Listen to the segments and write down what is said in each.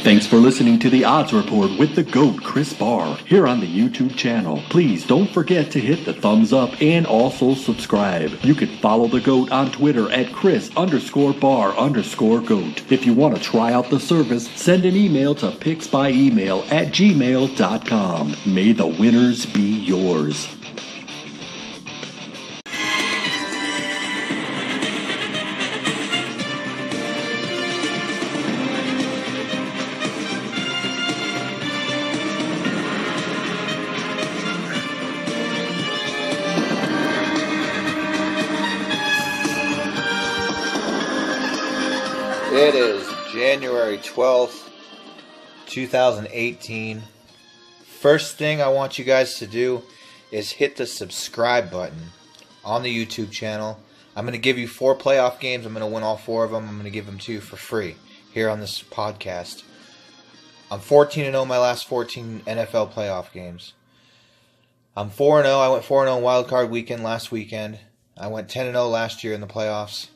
Thanks for listening to the Odds Report with the GOAT, Chris Barr, here on the YouTube channel. Please don't forget to hit the thumbs up and also subscribe. You can follow the GOAT on Twitter at Chris_Barr_GOAT. If you want to try out the service, send an email to picksbyemail@gmail.com. May the winners be yours. It is January 12th, 2018. First thing I want you guys to do is hit the subscribe button on the YouTube channel. I'm going to give you 4 playoff games. I'm going to win all 4 of them. I'm going to give them to you for free here on this podcast. I'm 14-0 my last 14 NFL playoff games. I'm 4-0. I went 4-0 in Wild Card Weekend last weekend. I went 10-0 last year in the playoffs.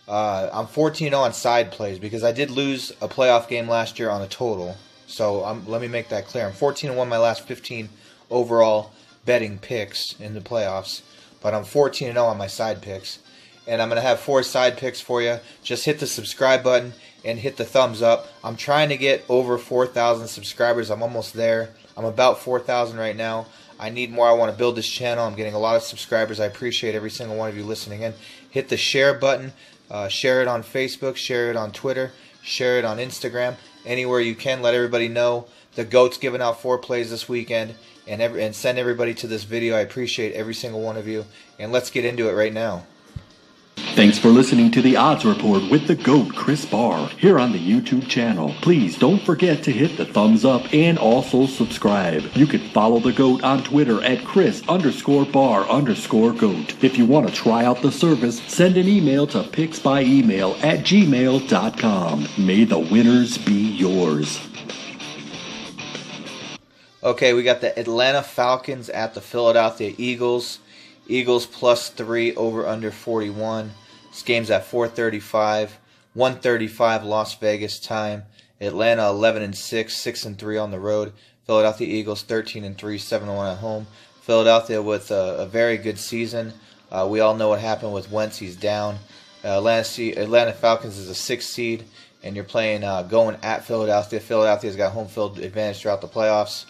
I'm 14-0 on side plays because I did lose a playoff game last year on a total. So let me make that clear. I'm 14-1 my last 15 overall betting picks in the playoffs. But I'm 14-0 on my side picks. And I'm going to have 4 side picks for you. Just hit the subscribe button and hit the thumbs up. I'm trying to get over 4,000 subscribers. I'm almost there. I'm about 4,000 right now. I need more. I want to build this channel. I'm getting a lot of subscribers. I appreciate every single one of you listening in. Hit the share button. Share it on Facebook, share it on Twitter, share it on Instagram, anywhere you can. Let everybody know the GOAT's giving out 4 plays this weekend, and send everybody to this video. I appreciate every single one of you, and let's get into it right now. Thanks for listening to the Odds Report with the GOAT, Chris Barr, here on the YouTube channel. Please don't forget to hit the thumbs up and also subscribe. You can follow the GOAT on Twitter at Chris_Barr_GOAT. If you want to try out the service, send an email to picksbyemail@gmail.com. May the winners be yours. Okay, we got the Atlanta Falcons at the Philadelphia Eagles. Eagles +3 over under 41. This game's at 4:35, 1:35 Las Vegas time. Atlanta 11-6, 6-3 on the road. Philadelphia Eagles 13-3, 7-1 at home. Philadelphia with a very good season. We all know what happened with Wentz. He's down. Atlanta Falcons is a 6th seed, and you're playing going at Philadelphia. Philadelphia's got home field advantage throughout the playoffs,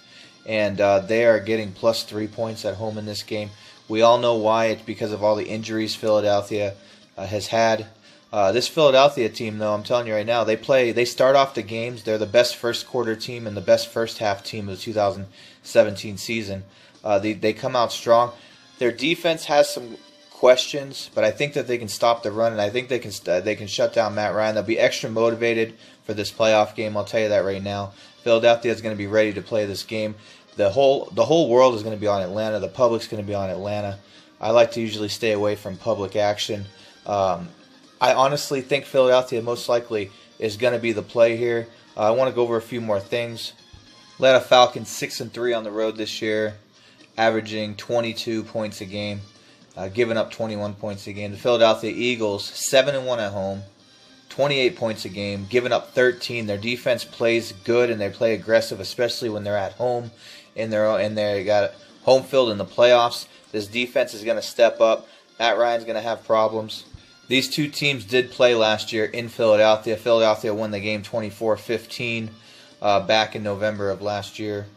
and they are getting +3 points at home in this game. We all know why. It's because of all the injuries Philadelphia has had. This Philadelphia team, though, I'm telling you right now, they start off the games. They're the best first quarter team and the best first half team of the 2017 season. They come out strong. Their defense has some questions, but I think that they can stop the run, and I think they can shut down Matt Ryan. They'll be extra motivated for this playoff game. I'll tell you that right now. Philadelphia is going to be ready to play this game. The whole world is going to be on Atlanta. The public's going to be on Atlanta. I like to usually stay away from public action. I honestly think Philadelphia most likely is going to be the play here. I want to go over a few more things. Atlanta Falcons 6-3 on the road this year, averaging 22 points a game, giving up 21 points a game. The Philadelphia Eagles 7-1 at home, 28 points a game, giving up 13. Their defense plays good and they play aggressive, especially when they're at home. And they got home field in the playoffs. This defense is going to step up. Matt Ryan's going to have problems. These two teams did play last year in Philadelphia. Philadelphia won the game 24-15 back in November of last year,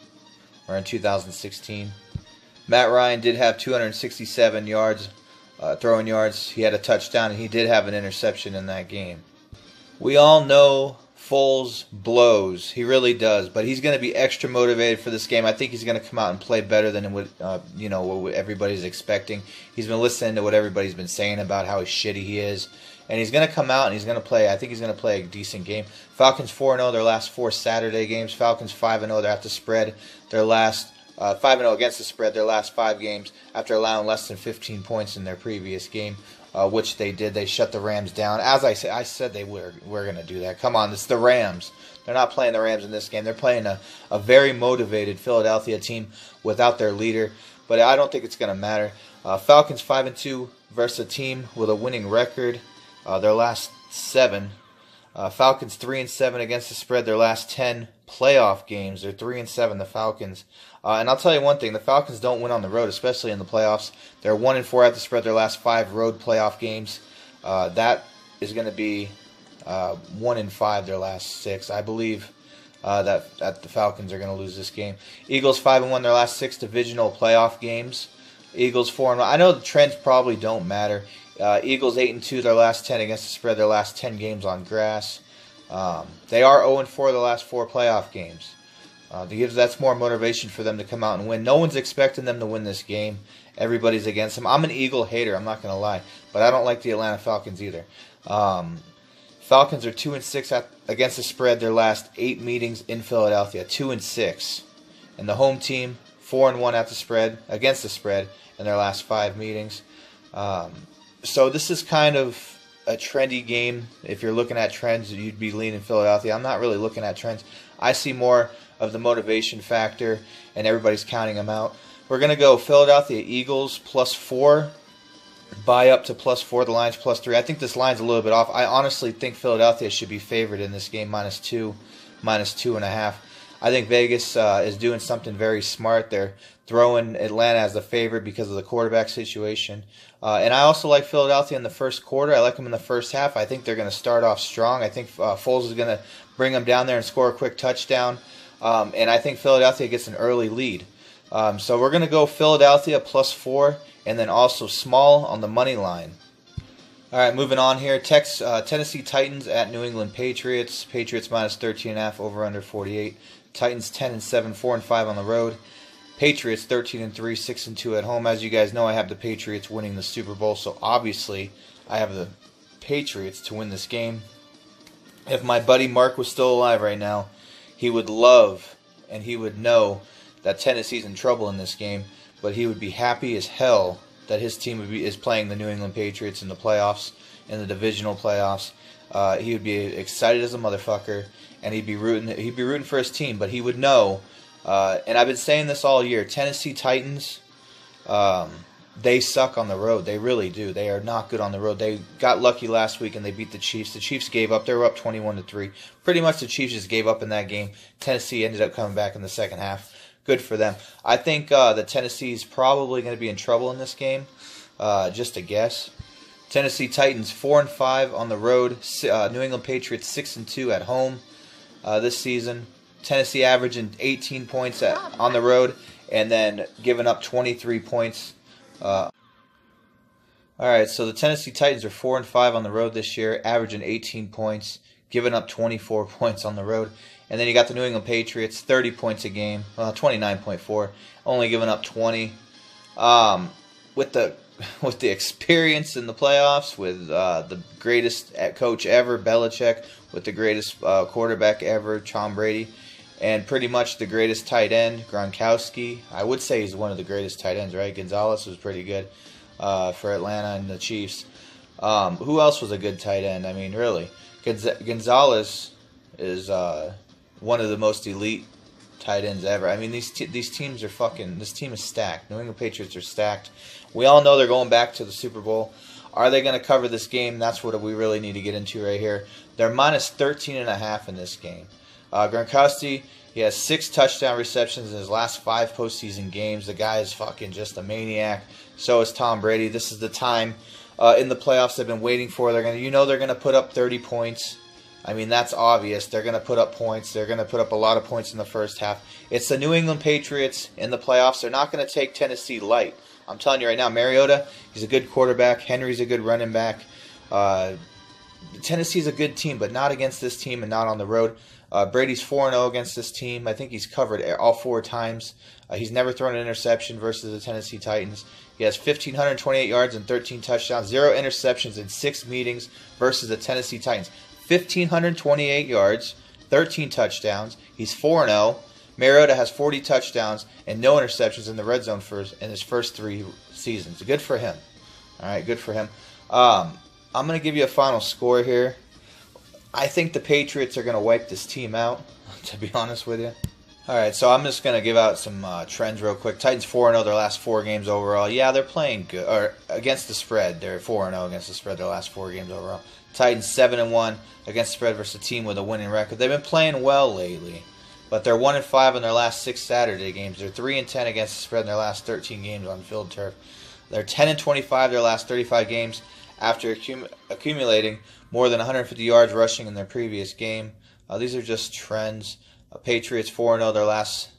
or in 2016. Matt Ryan did have 267 yards, throwing yards. He had a touchdown, and he did have an interception in that game. We all know Foles blows. He really does. But he's going to be extra motivated for this game. I think he's going to come out and play better than what everybody's expecting. He's been listening to what everybody's been saying about how shitty he is. And he's going to come out and he's going to play. I think he's going to play a decent game. Falcons 4-0 their last 4 Saturday games. Falcons 5-0. They're at the spread. Their last 5-0 against the spread. Their last 5 games after allowing less than 15 points in their previous game. Which they did. They shut the Rams down. As I said they were going to do that. Come on, it's the Rams. They're not playing the Rams in this game. They're playing a very motivated Philadelphia team without their leader. But I don't think it's going to matter. Falcons 5-2 versus a team with a winning record. Their last 7 Falcons 3-7 against the spread their last 10 playoff games. They're 3-7, the Falcons. And I'll tell you one thing: the Falcons don't win on the road, especially in the playoffs. They're 1-4 at the spread their last 5 road playoff games. That is going to be 1-5 their last 6. I believe that the Falcons are going to lose this game. Eagles 5-1 their last 6 divisional playoff games. Eagles 4-1. I know the trends probably don't matter. Eagles 8-2 their last 10 against the spread their last 10 games on grass. They are 0-4 the last 4 playoff games. That's more motivation for them to come out and win. No one's expecting them to win this game. Everybody's against them. I'm an Eagle hater, I'm not going to lie, but I don't like the Atlanta Falcons either. Falcons are 2-6 against the spread their last 8 meetings in Philadelphia. 2-6. And the home team 4-1 at the spread against the spread in their last 5 meetings. So this is kind of a trendy game. If you're looking at trends, you'd be leaning Philadelphia. I'm not really looking at trends. I see more of the motivation factor, and everybody's counting them out. We're going to go Philadelphia Eagles +4. Buy up to +4. The line's +3. I think this line's a little bit off. I honestly think Philadelphia should be favored in this game, -2, -2.5. I think Vegas is doing something very smart. They're throwing Atlanta as the favorite because of the quarterback situation. And I also like Philadelphia in the first quarter. I like them in the first half. I think they're going to start off strong. I think Foles is going to bring them down there and score a quick touchdown. And I think Philadelphia gets an early lead. So we're going to go Philadelphia +4, and then also small on the money line. All right, moving on here. Tennessee Titans at New England Patriots. Patriots -13.5, over under 48. Titans 10-7, 4-5 on the road. Patriots 13-3, 6-2 at home. As you guys know, I have the Patriots winning the Super Bowl, so obviously I have the Patriots to win this game. If my buddy Mark was still alive right now, he would love and he would know that Tennessee's in trouble in this game, but he would be happy as hell that his team is playing the New England Patriots in the playoffs, in the divisional playoffs. He would be excited as a motherfucker, and he'd be rooting for his team, but he would know. And I've been saying this all year: Tennessee Titans, they suck on the road. They really do. They are not good on the road. They got lucky last week and they beat the Chiefs. The Chiefs gave up. They were up 21-3. Pretty much the Chiefs just gave up in that game. Tennessee ended up coming back in the second half. Good for them. I think that Tennessee's probably going to be in trouble in this game. Just a guess. Tennessee Titans 4-5 on the road. New England Patriots 6-2 at home this season. Tennessee averaging 18 points on the road, and then giving up 23 points. All right, so the Tennessee Titans are 4-5 on the road this year, averaging 18 points, giving up 24 points on the road. And then you got the New England Patriots, 30 points a game, 29.4, only giving up 20. With the experience in the playoffs, with the greatest coach ever, Belichick, with the greatest quarterback ever, Tom Brady, and pretty much the greatest tight end, Gronkowski. I would say he's one of the greatest tight ends, right? Gonzalez was pretty good for Atlanta and the Chiefs. Who else was a good tight end? I mean, really, Gonzalez is one of the most elite tight ends ever. I mean, these teams are fucking. This team is stacked. New England Patriots are stacked. We all know they're going back to the Super Bowl. Are they going to cover this game? That's what we really need to get into right here. They're -13.5 in this game. Gronkowski, he has 6 touchdown receptions in his last 5 postseason games. The guy is fucking just a maniac. So is Tom Brady. This is the time in the playoffs they've been waiting for. They're gonna put up 30 points. I mean, that's obvious. They're going to put up points. They're going to put up a lot of points in the first half. It's the New England Patriots in the playoffs. They're not going to take Tennessee light. I'm telling you right now, Mariota, he's a good quarterback. Henry's a good running back. Tennessee's a good team, but not against this team and not on the road. Brady's 4-0 against this team. I think he's covered all 4 times. He's never thrown an interception versus the Tennessee Titans. He has 1,528 yards and 13 touchdowns, 0 interceptions in 6 meetings versus the Tennessee Titans. 1,528 yards, 13 touchdowns. He's 4-0. Mariota has 40 touchdowns and no interceptions in the red zone in his first 3 seasons. Good for him. All right, good for him. I'm going to give you a final score here. I think the Patriots are going to wipe this team out, to be honest with you. All right, so I'm just going to give out some trends real quick. Titans 4-0 their last 4 games overall. Yeah, they're playing good. Or against the spread, they're 4-0 against the spread their last 4 games overall. Titans 7-1 against the spread versus a team with a winning record. They've been playing well lately, but they're 1-5 in their last 6 Saturday games. They're 3-10 against the spread in their last 13 games on field turf. They're 10-25 their last 35 games after accumulating more than 150 yards rushing in their previous game. These are just trends. Patriots 4-0 their last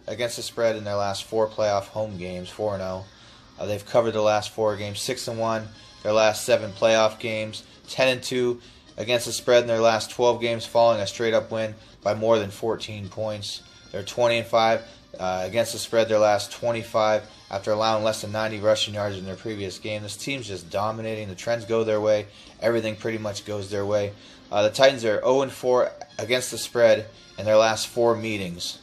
against the spread in their last 4 playoff home games. 4-0. They've covered the last 4 games. 6-1 their last 7 playoff games. 10-2 against the spread in their last 12 games, following a straight-up win by more than 14 points. They're 20-5 against the spread their last 25 after allowing less than 90 rushing yards in their previous game. This team's just dominating. The trends go their way. Everything pretty much goes their way. The Titans are 0-4 against the spread in their last 4 meetings.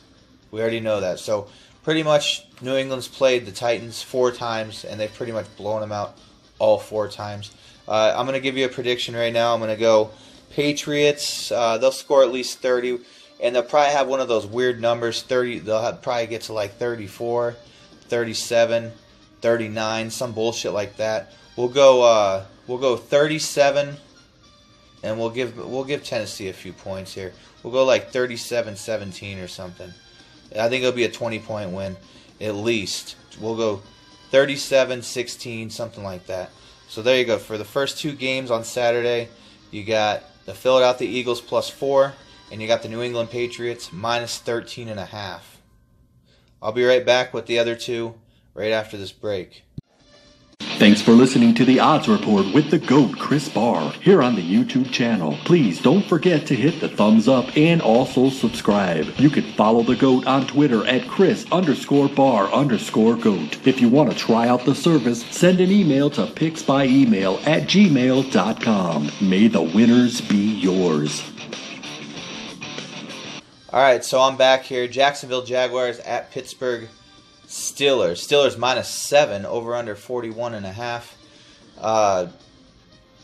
We already know that. So pretty much New England's played the Titans 4 times, and they've pretty much blown them out all 4 times. I'm going to give you a prediction right now. I'm going to go Patriots. They'll score at least 30, and they'll probably have one of those weird numbers. 30. They'll probably get to like 34, 37, 39, some bullshit like that. We'll go 37, and we'll give Tennessee a few points here. We'll go like 37-17 or something. I think it'll be a 20-point win at least. We'll go 37-16, something like that. So there you go. For the first 2 games on Saturday, you got the Philadelphia Eagles +4, and you got the New England Patriots -13.5. I'll be right back with the other 2 right after this break. Thanks for listening to the Odds Report with the GOAT, Chris Barr, here on the YouTube channel. Please don't forget to hit the thumbs up and also subscribe. You can follow the GOAT on Twitter at Chris_Barr_GOAT. If you want to try out the service, send an email to picksbyemail@gmail.com. May the winners be yours. Alright, so I'm back here. Jacksonville Jaguars at Pittsburgh Steelers. Steelers -7, over under 41.5.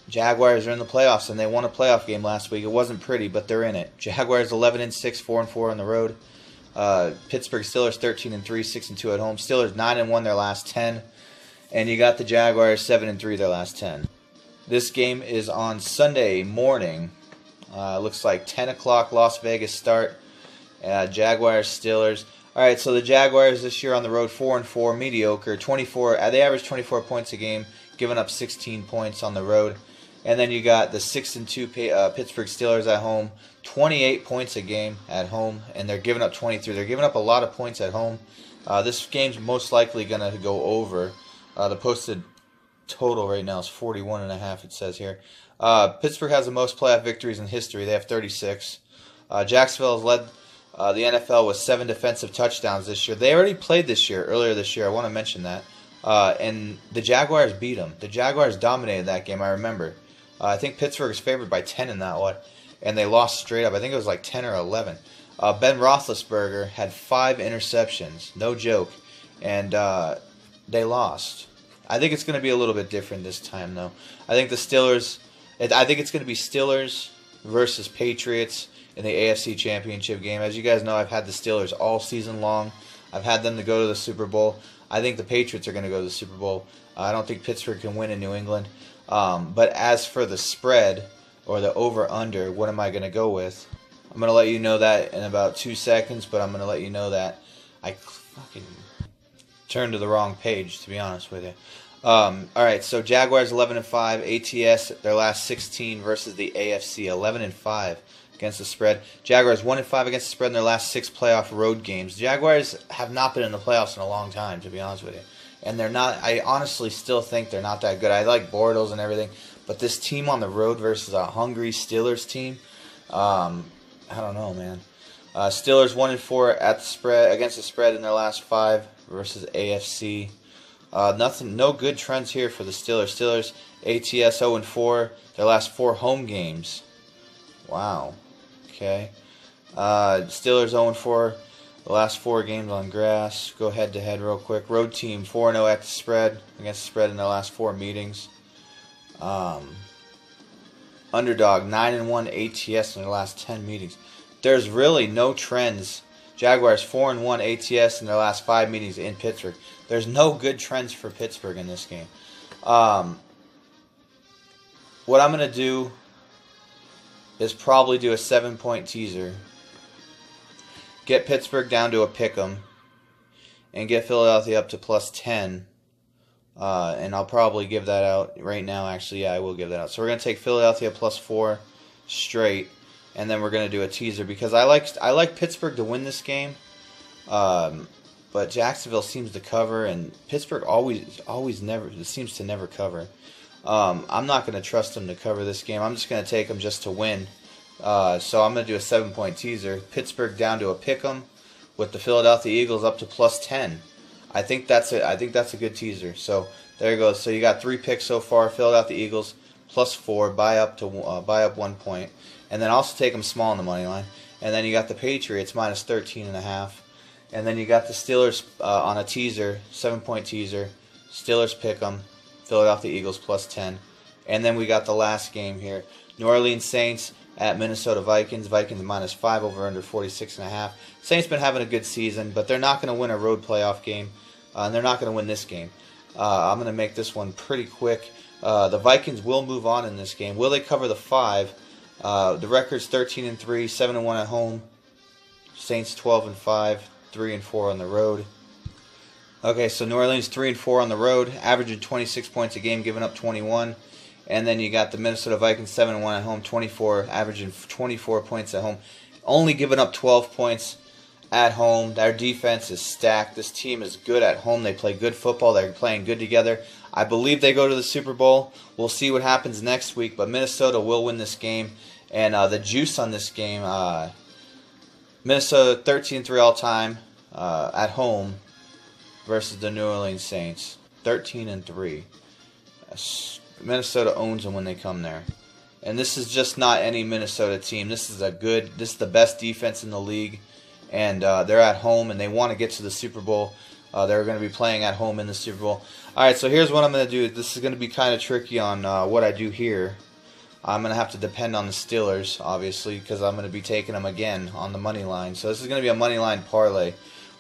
Jaguars are in the playoffs, and they won a playoff game last week. It wasn't pretty, but they're in it. Jaguars 11-6, 4-4 on the road. Pittsburgh Steelers 13-3, 6-2 at home. Steelers 9-1 their last 10, and you got the Jaguars 7-3 their last 10. This game is on Sunday morning. Looks like 10 o'clock Las Vegas start. Jaguars Steelers. All right, so the Jaguars this year on the road 4-4, mediocre. 24. They average 24 points a game, giving up 16 points on the road. And then you got the 6-2 Pittsburgh Steelers at home, 28 points a game at home, and they're giving up 23. They're giving up a lot of points at home. This game's most likely going to go over. The posted total right now is 41.5. It says here. Pittsburgh has the most playoff victories in history. They have 36. Jacksonville has led the NFL with 7 defensive touchdowns this year. They already played earlier this year. I want to mention that. And the Jaguars beat them. The Jaguars dominated that game, I remember. I think Pittsburgh is favored by 10 in that one. And they lost straight up. I think it was like 10 or 11. Ben Roethlisberger had 5 interceptions. No joke. And they lost. I think it's going to be a little bit different this time, though. I think it's going to be Steelers versus Patriots in the AFC Championship game. As you guys know, I've had the Steelers all season long. I've had them to go to the Super Bowl. I think the Patriots are going to go to the Super Bowl. I don't think Pittsburgh can win in New England. But as for the spread or the over-under, what am I going to go with? I'm going to let you know that in about 2 seconds, but I'm going to let you know that I fucking turned to the wrong page, to be honest with you. All right, so Jaguars 11-5, ATS their last 16 versus the AFC 11-5 against the spread. Jaguars 1-5 against the spread in their last 6 playoff road games. Jaguars have not been in the playoffs in a long time, to be honest with you, and they're not. I honestly still think they're not that good. I like Bortles and everything, but this team on the road versus a hungry Steelers team, I don't know, man. Steelers 1-4 at the spread against the spread in their last 5 versus AFC. No good trends here for the Steelers. Steelers ATS 0-4 their last 4 home games. Wow. Okay. Steelers 0-4 the last 4 games on grass. Go head to head real quick. Road team 4-0 at the spread against the spread in their last 4 meetings. Underdog 9-1 ATS in their last 10 meetings. There's really no trends. Jaguars 4-1 ATS in their last 5 meetings in Pittsburgh. There's no good trends for Pittsburgh in this game. what I'm going to do is probably do a 7-point teaser. Get Pittsburgh down to a pick'em. And get Philadelphia up to +10. And I'll probably give that out right now. Actually, yeah, I will give that out. So we're going to take Philadelphia +4 straight. And then we're going to do a teaser. Because I like Pittsburgh to win this game. But Jacksonville seems to cover. And Pittsburgh seems to never cover. I'm not going to trust them to cover this game. I'm just going to take them just to win. So I'm going to do a 7-point teaser. Pittsburgh down to a pick'em with the Philadelphia Eagles up to +10. I think that's a good teaser. So there you go. So you got 3 picks so far. Philadelphia Eagles +4, buy up 1 point, and then also take them small on the money line. And then you got the Patriots -13.5, and then you got the Steelers on a teaser, 7-point teaser. Steelers pick'em. Philadelphia Eagles +10. And then we got the last game here. New Orleans Saints at Minnesota Vikings. Vikings -5 over under 46.5. Saints been having a good season, but they're not going to win a road playoff game. And they're not going to win this game. I'm going to make this one pretty quick. The Vikings will move on in this game. Will they cover the 5? The record's 13-3, 7-1 at home. Saints 12-5, 3-4 on the road. Okay, so New Orleans 3-4 on the road, averaging 26 points a game, giving up 21. And then you got the Minnesota Vikings 7-1 at home, 24, averaging 24 points at home, only giving up 12 points at home. Their defense is stacked. This team is good at home. They play good football. They're playing good together. I believe they go to the Super Bowl. We'll see what happens next week, but Minnesota will win this game. And the juice on this game, Minnesota 13-3 all time at home versus the New Orleans Saints, 13-3. Minnesota owns them when they come there. And this is just not any Minnesota team. This is the best defense in the league. And they're at home and they want to get to the Super Bowl. They're going to be playing at home in the Super Bowl. Alright, so here's what I'm going to do. This is going to be kind of tricky on what I do here. I'm going to have to depend on the Steelers, obviously, because I'm going to be taking them again on the money line. So this is going to be a money line parlay.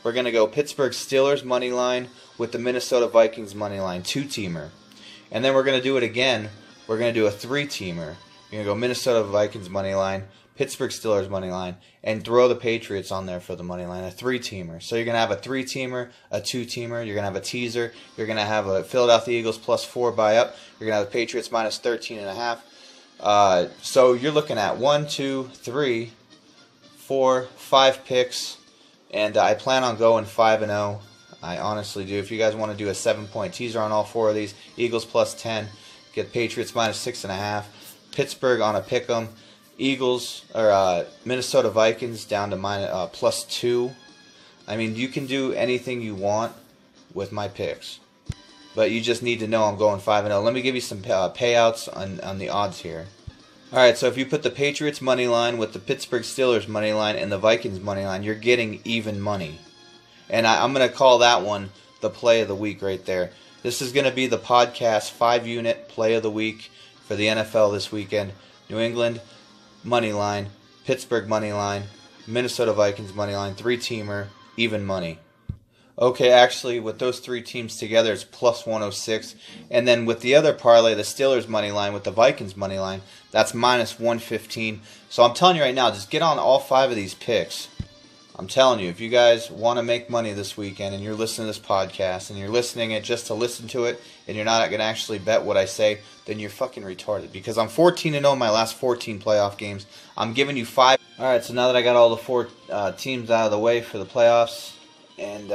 We're going to go Pittsburgh Steelers money line with the Minnesota Vikings money line, 2-teamer. And then we're going to do it again. We're going to do a 3-teamer. You're going to go Minnesota Vikings money line, Pittsburgh Steelers money line, and throw the Patriots on there for the money line, a 3-teamer. So you're going to have a 3-teamer, a 2-teamer, you're going to have a teaser, you're going to have a Philadelphia Eagles +4 buy up, you're going to have the Patriots -13.5. So you're looking at 1, 2, 3, 4, 5 picks. And I plan on going 5-0. I honestly do. If you guys want to do a 7-point teaser on all 4 of these, Eagles +10, get Patriots -6.5, Pittsburgh on a pick'em, Eagles or Minnesota Vikings down to +2. I mean, you can do anything you want with my picks, but you just need to know I'm going 5-0. Let me give you some payouts on the odds here. Alright, so if you put the Patriots money line with the Pittsburgh Steelers money line and the Vikings money line, you're getting even money. And I'm going to call that one the play of the week right there. This is going to be the podcast 5-unit play of the week for the NFL this weekend. New England money line, Pittsburgh money line, Minnesota Vikings money line, 3-teamer, even money. Okay, actually, with those 3 teams together, it's +106. And then with the other parlay, the Steelers money line with the Vikings money line, that's -115. So I'm telling you right now, just get on all 5 of these picks. I'm telling you, if you guys want to make money this weekend and you're listening to this podcast and you're listening it just to listen to it and you're not going to actually bet what I say, then you're fucking retarded. Because I'm 14-0 in my last 14 playoff games. I'm giving you 5. Alright, so now that I got all the 4 teams out of the way for the playoffs, and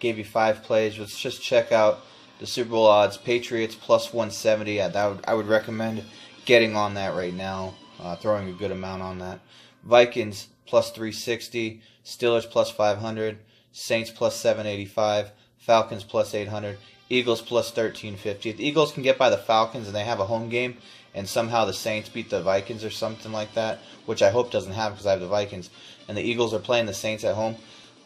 gave you 5 plays. Let's just check out the Super Bowl odds. Patriots +170. I would recommend getting on that right now, throwing a good amount on that. Vikings +360. Steelers +500. Saints +785. Falcons +800. Eagles +1350. If the Eagles can get by the Falcons and they have a home game, and somehow the Saints beat the Vikings or something like that, which I hope doesn't happen because I have the Vikings, and the Eagles are playing the Saints at home,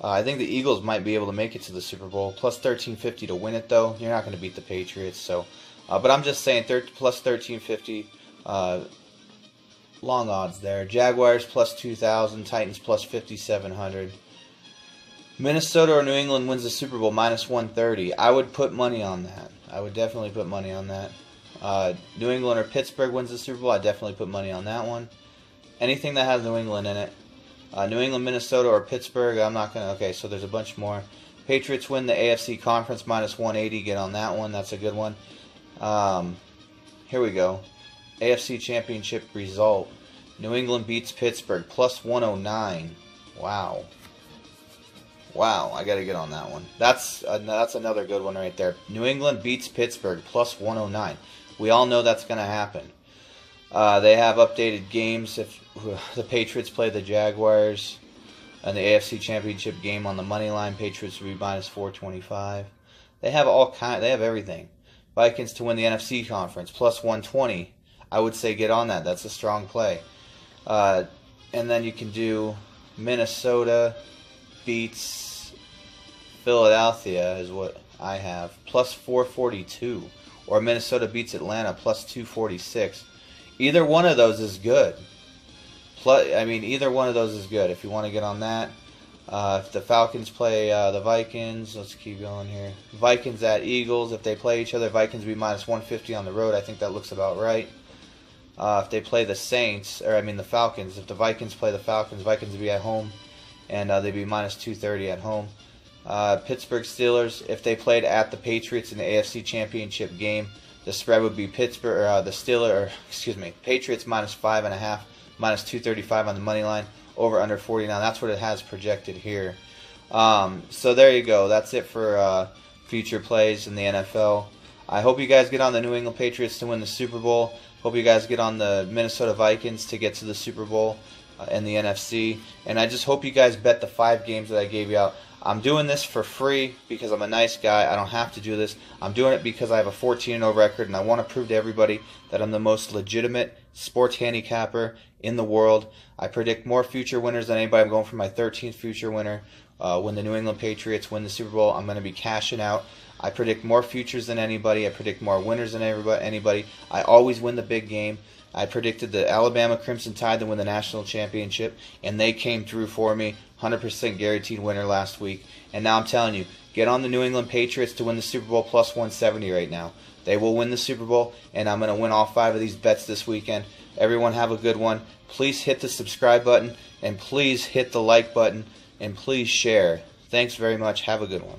I think the Eagles might be able to make it to the Super Bowl. +1350 to win it, though. You're not going to beat the Patriots. So, but I'm just saying, +1350, long odds there. Jaguars +2,000, Titans +5,700. Minnesota or New England wins the Super Bowl -130. I would put money on that. I would definitely put money on that. New England or Pittsburgh wins the Super Bowl, I definitely put money on that one. Anything that has New England in it. New England, Minnesota, or Pittsburgh, I'm not going to... Okay, so there's a bunch more. Patriots win the AFC Conference minus 180. Get on that one. That's a good one. Here we go. AFC Championship result. New England beats Pittsburgh plus 109. Wow. Wow, I got to get on that one. That's another good one right there. New England beats Pittsburgh plus 109. We all know that's going to happen. They have updated games. If the Patriots play the Jaguars in the AFC Championship game on the money line, Patriots will be minus 425. They have They have everything. Vikings to win the NFC Conference plus 120. I would say get on that. That's a strong play. And then you can do Minnesota beats Philadelphia is what I have plus 442, or Minnesota beats Atlanta plus 246. Either one of those is good. Either one of those is good if you want to get on that. If the Falcons play the Vikings, let's keep going here. Vikings at Eagles, if they play each other, Vikings will be minus 150 on the road. I think that looks about right. If they play the the Falcons, if the Vikings play the Falcons, Vikings will be at home, and they'd be minus 230 at home. Pittsburgh Steelers, if they played at the Patriots in the AFC Championship game, the spread would be Patriots minus 5.5, minus 235 on the money line, over under 49. That's what it has projected here. So there you go. That's it for future plays in the NFL. I hope you guys get on the New England Patriots to win the Super Bowl. Hope you guys get on the Minnesota Vikings to get to the Super Bowl and the NFC. And I just hope you guys bet the 5 games that I gave you out. I'm doing this for free because I'm a nice guy. I don't have to do this. I'm doing it because I have a 14-0 record, and I want to prove to everybody that I'm the most legitimate sports handicapper in the world. I predict more future winners than anybody. I'm going for my 13th future winner. When the New England Patriots win the Super Bowl, I'm going to be cashing out. I predict more futures than anybody. I predict more winners than anybody. I always win the big game. I predicted the Alabama Crimson Tide to win the national championship, and they came through for me. 100% guaranteed winner last week. And now I'm telling you, get on the New England Patriots to win the Super Bowl plus 170 right now. They will win the Super Bowl, and I'm going to win all 5 of these bets this weekend. Everyone have a good one. Please hit the subscribe button, and please hit the like button, and please share. Thanks very much. Have a good one.